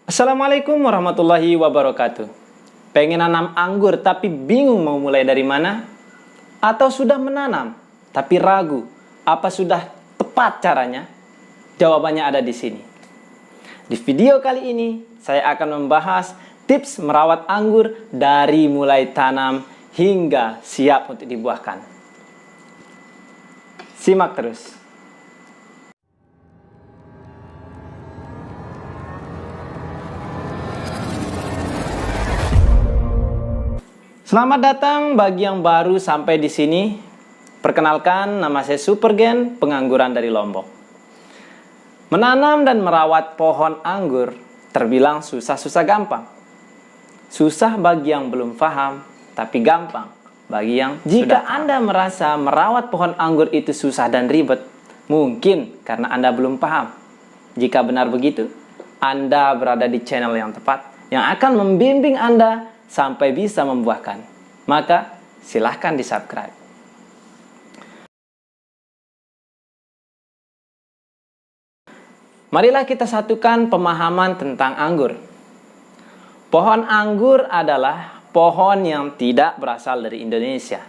Assalamualaikum warahmatullahi wabarakatuh. Pengen nanam anggur tapi bingung mau mulai dari mana? Atau sudah menanam tapi ragu apa sudah tepat caranya? Jawabannya ada di sini. Di video kali ini saya akan membahas tips merawat anggur dari mulai tanam hingga siap untuk dibuahkan. Simak terus. Selamat datang bagi yang baru sampai di sini. Perkenalkan, nama saya Supergen, pengangguran dari Lombok. Menanam dan merawat pohon anggur terbilang susah-susah gampang. Susah bagi yang belum paham, tapi gampang bagi yang jika Anda merasa merawat pohon anggur itu susah dan ribet, mungkin karena Anda belum paham. Jika benar begitu, Anda berada di channel yang tepat yang akan membimbing Anda sampai bisa membuahkan. Maka silahkan di-subscribe. Marilah kita satukan pemahaman tentang anggur. Pohon anggur adalah pohon yang tidak berasal dari Indonesia.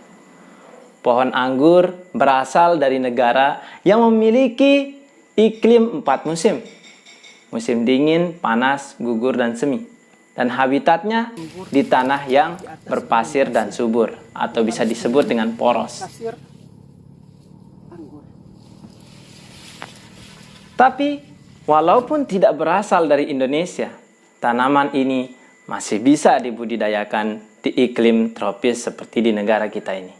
Pohon anggur berasal dari negara yang memiliki iklim 4 musim. Musim dingin, panas, gugur, dan semi. Dan habitatnya di tanah yang berpasir dan subur, atau bisa disebut dengan poros. Tapi, walaupun tidak berasal dari Indonesia, tanaman ini masih bisa dibudidayakan di iklim tropis seperti di negara kita ini.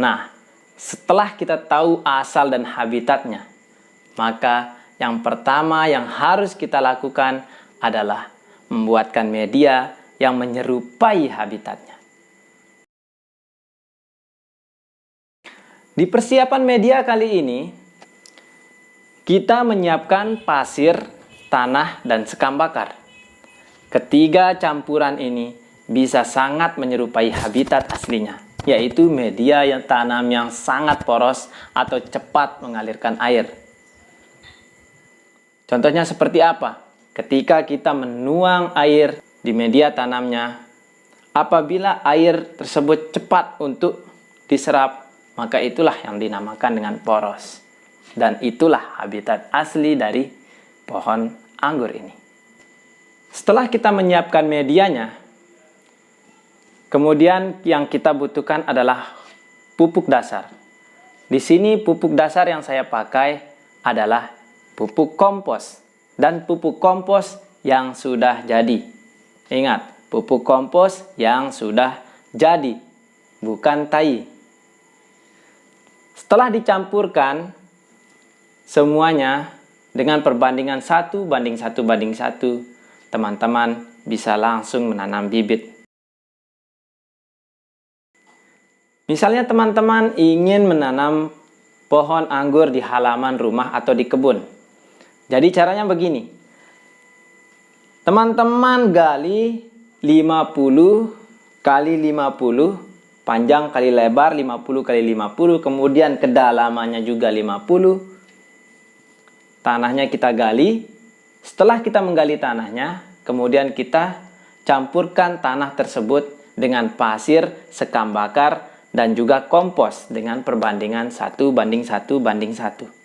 Nah, setelah kita tahu asal dan habitatnya, maka yang pertama yang harus kita lakukan adalah membuatkan media yang menyerupai habitatnya. Di persiapan media kali ini, kita menyiapkan pasir, tanah, dan sekam bakar. Ketiga campuran ini bisa sangat menyerupai habitat aslinya, yaitu media yang tanam yang sangat poros atau cepat mengalirkan air. Contohnya seperti apa? Ketika kita menuang air di media tanamnya, apabila air tersebut cepat untuk diserap, maka itulah yang dinamakan dengan poros. Dan itulah habitat asli dari pohon anggur ini. Setelah kita menyiapkan medianya, kemudian yang kita butuhkan adalah pupuk dasar. Di sini pupuk dasar yang saya pakai adalah pupuk kompos. Dan pupuk kompos yang sudah jadi. Ingat, pupuk kompos yang sudah jadi, bukan tai. Setelah dicampurkan semuanya dengan perbandingan 1:1:1, teman-teman bisa langsung menanam bibit. Misalnya teman-teman ingin menanam pohon anggur di halaman rumah atau di kebun. Jadi caranya begini. Teman-teman gali 50 kali 50, panjang kali lebar 50 kali 50, kemudian kedalamannya juga 50. Tanahnya kita gali. Setelah kita menggali tanahnya, kemudian kita campurkan tanah tersebut dengan pasir, sekam bakar, dan juga kompos dengan perbandingan 1:1:1.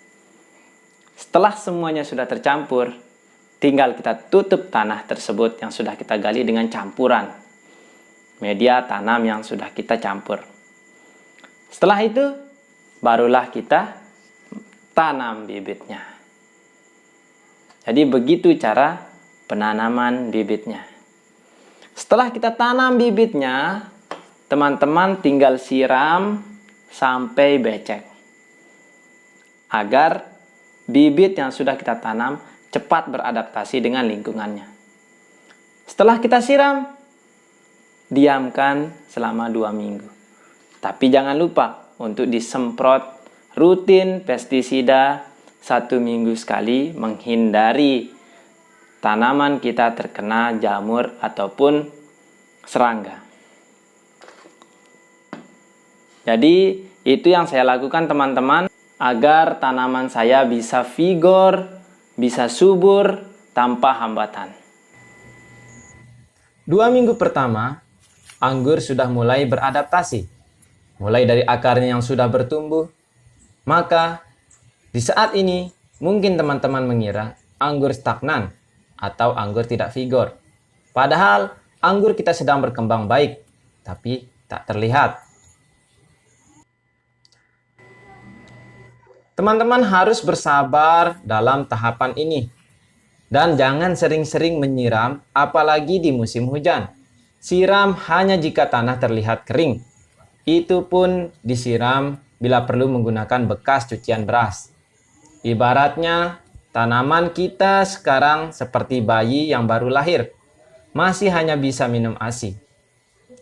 Setelah semuanya sudah tercampur, tinggal kita tutup tanah tersebut yang sudah kita gali dengan campuran media tanam yang sudah kita campur. Setelah itu, barulah kita tanam bibitnya. Jadi begitu cara penanaman bibitnya. Setelah kita tanam bibitnya, teman-teman tinggal siram sampai becek. Agar bibit yang sudah kita tanam cepat beradaptasi dengan lingkungannya. Setelah kita siram, diamkan selama 2 minggu. Tapi jangan lupa untuk disemprot rutin pestisida 1 minggu sekali, menghindari tanaman kita terkena jamur ataupun serangga. Jadi itu yang saya lakukan teman-teman, agar tanaman saya bisa vigor, bisa subur tanpa hambatan. 2 minggu pertama, anggur sudah mulai beradaptasi. Mulai dari akarnya yang sudah bertumbuh. Maka, di saat ini, mungkin teman-teman mengira anggur stagnan atau anggur tidak vigor. Padahal, anggur kita sedang berkembang baik, tapi tak terlihat. Teman-teman harus bersabar dalam tahapan ini. Dan jangan sering-sering menyiram, apalagi di musim hujan. Siram hanya jika tanah terlihat kering. Itu pun disiram bila perlu menggunakan bekas cucian beras. Ibaratnya, tanaman kita sekarang seperti bayi yang baru lahir. Masih hanya bisa minum ASI.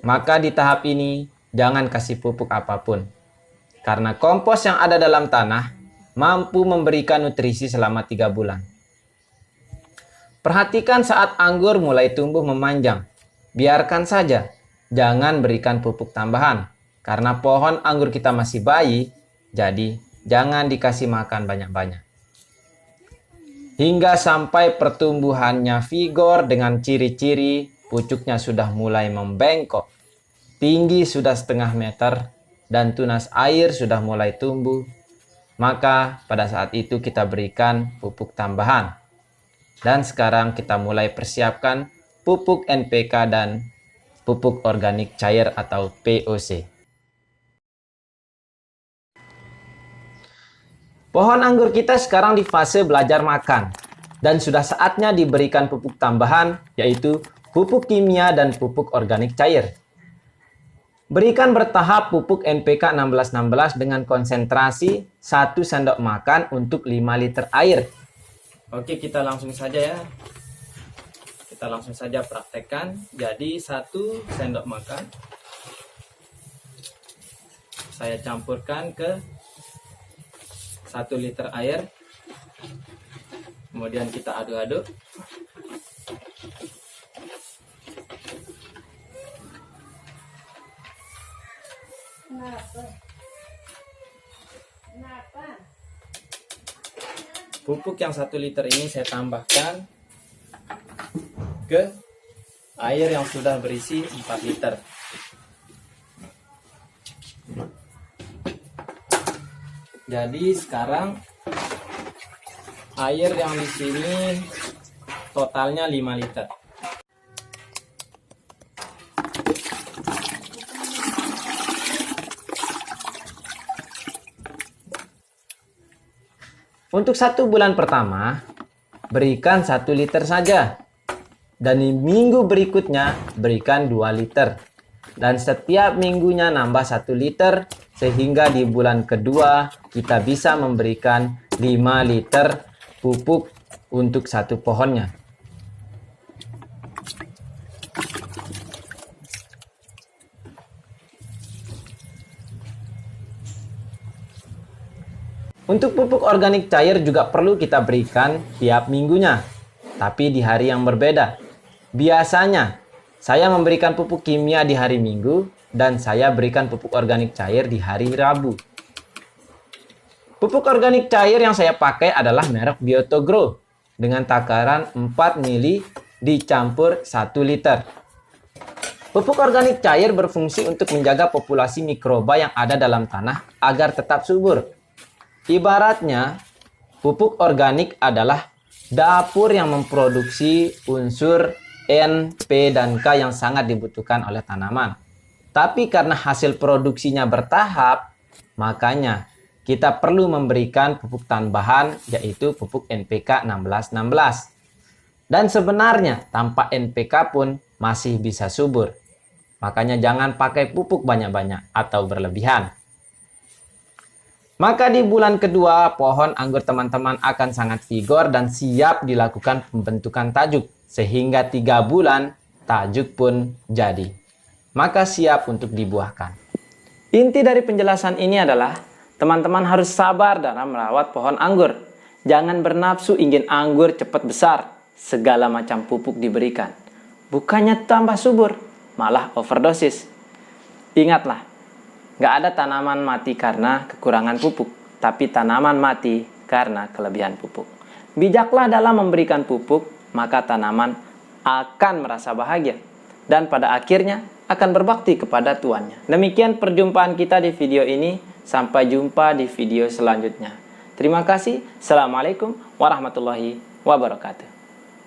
Maka di tahap ini, jangan kasih pupuk apapun. Karena kompos yang ada dalam tanah mampu memberikan nutrisi selama 3 bulan. Perhatikan saat anggur mulai tumbuh memanjang. Biarkan saja, jangan berikan pupuk tambahan. Karena pohon anggur kita masih bayi, jadi jangan dikasih makan banyak-banyak. Hingga sampai pertumbuhannya vigor dengan ciri-ciri pucuknya sudah mulai membengkok. Tinggi sudah 0,5 meter dan tunas air sudah mulai tumbuh. Maka pada saat itu kita berikan pupuk tambahan. Dan sekarang kita mulai persiapkan pupuk NPK dan pupuk organik cair atau POC. Pohon anggur kita sekarang di fase belajar makan. Dan sudah saatnya diberikan pupuk tambahan, yaitu pupuk kimia dan pupuk organik cair. Berikan bertahap pupuk NPK 1616 dengan konsentrasi 1 sendok makan untuk 5 liter air. Oke, kita langsung saja ya. Kita langsung saja praktekkan. Jadi 1 sendok makan saya campurkan ke 1 liter air. Kemudian kita aduk-aduk. Pupuk yang 1 liter ini saya tambahkan ke air yang sudah berisi 4 liter. Jadi sekarang air yang di sini totalnya 5 liter. Untuk 1 bulan pertama, berikan 1 liter saja. Dan di minggu berikutnya, berikan 2 liter. Dan setiap minggunya nambah 1 liter, sehingga di bulan kedua, kita bisa memberikan 5 liter pupuk untuk 1 pohonnya. Untuk pupuk organik cair juga perlu kita berikan tiap minggunya, tapi di hari yang berbeda. Biasanya, saya memberikan pupuk kimia di hari Minggu, dan saya berikan pupuk organik cair di hari Rabu. Pupuk organik cair yang saya pakai adalah merek Biotogro, dengan takaran 4 ml dicampur 1 liter. Pupuk organik cair berfungsi untuk menjaga populasi mikroba yang ada dalam tanah agar tetap subur. Ibaratnya, pupuk organik adalah dapur yang memproduksi unsur N, P, dan K yang sangat dibutuhkan oleh tanaman. Tapi karena hasil produksinya bertahap, makanya kita perlu memberikan pupuk tambahan, yaitu pupuk NPK 1616. Dan sebenarnya tanpa NPK pun masih bisa subur. Makanya jangan pakai pupuk banyak-banyak atau berlebihan. Maka di bulan kedua, pohon anggur teman-teman akan sangat vigor dan siap dilakukan pembentukan tajuk. Sehingga 3 bulan, tajuk pun jadi. Maka siap untuk dibuahkan. Inti dari penjelasan ini adalah, teman-teman harus sabar dalam merawat pohon anggur. Jangan bernafsu ingin anggur cepat besar. Segala macam pupuk diberikan. Bukannya tambah subur, malah overdosis. Ingatlah, nggak ada tanaman mati karena kekurangan pupuk, tapi tanaman mati karena kelebihan pupuk. Bijaklah dalam memberikan pupuk, maka tanaman akan merasa bahagia. dan pada akhirnya akan berbakti kepada tuannya. Demikian perjumpaan kita di video ini. Sampai jumpa di video selanjutnya. Terima kasih. Assalamualaikum warahmatullahi wabarakatuh.